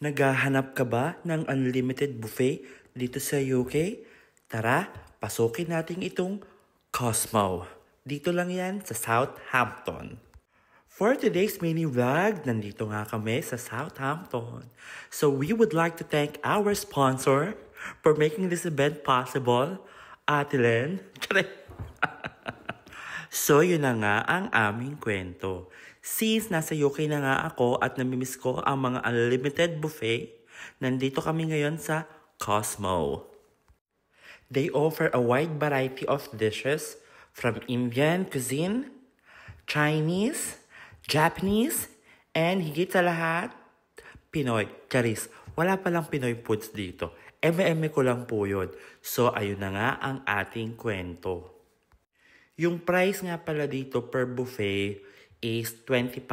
Naghahanap ka ba ng unlimited buffet dito sa UK? Tara, pasukin natin itong Cosmo. Dito lang yan sa Southampton. For today's mini vlog, nandito nga kami sa Southampton. So we would like to thank our sponsor for making this event possible, Ate Len. So yun na nga ang aming kwento. Since nasa UK na nga ako at namimiss ko ang mga unlimited buffet, nandito kami ngayon sa Cosmo. They offer a wide variety of dishes from Indian cuisine, Chinese, Japanese, and higit sa lahat, Pinoy. Charis, wala palang Pinoy foods dito. Eme-eme ko lang po yun. So ayun na nga ang ating kwento. Yung price nga pala dito per buffet is £20.99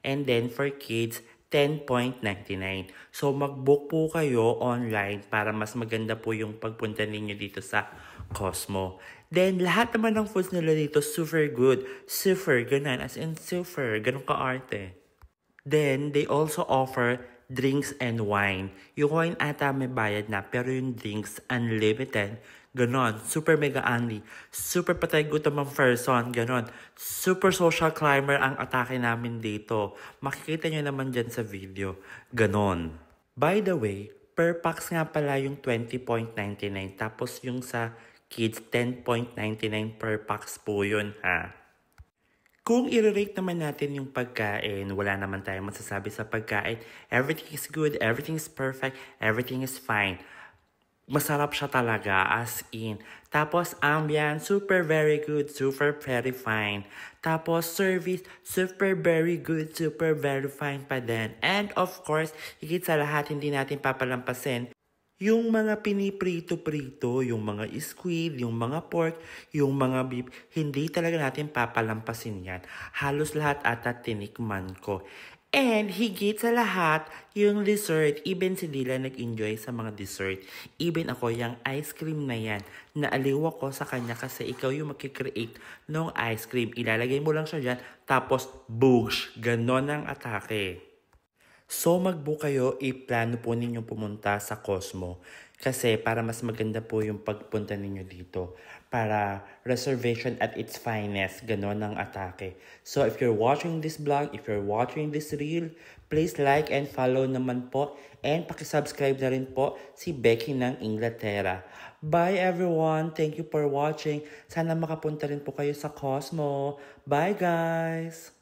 and then for kids, £10.99. So mag-book po kayo online para mas maganda po yung pagpunta ninyo dito sa Cosmo. Then lahat naman ng foods nila dito super good. Super, ganun. As in super, ganun ka-arte. Then they also offer drinks and wine. Yung wine ata may bayad na, pero yung drinks unlimited. Ganon. Super mega only. Super patay gutom ang person. Ganon. Super social climber ang atake namin dito. Makikita nyo naman dyan sa video. Ganon. By the way, per pax nga pala yung 20.99. Tapos yung sa kids, 10.99 per pax po yun ha. Kung i-rate naman natin yung pagkain, wala naman tayong masasabi sa pagkain. Everything is good, everything is perfect, everything is fine. Masarap siya talaga, as in. Tapos ambience, super very good, super very fine. Tapos service, super very good, super very fine pa din. And of course, higit sa lahat, hindi natin papalampasin yung mga piniprito-prito, yung mga squid, yung mga pork, yung mga beef, hindi talaga natin papalampasin yan. Halos lahat ata tinikman ko. And higit sa lahat, yung dessert, even si Dila nag-enjoy sa mga dessert. Even ako, yung ice cream na yan, naaliw ako sa kanya kasi ikaw yung makikreate ng ice cream. Ilalagay mo lang siya dyan, tapos boosh, ganon ang atake. So mag-book kayo, i-plano po ninyong pumunta sa Cosmo. Kasi para mas maganda po yung pagpunta ninyo dito. Para reservation at its finest, ganon ang atake. So if you're watching this vlog, if you're watching this reel, please like and follow naman po. And pakisubscribe na rin po si Becky ng Inglaterra. Bye everyone! Thank you for watching. Sana makapunta rin po kayo sa Cosmo. Bye guys!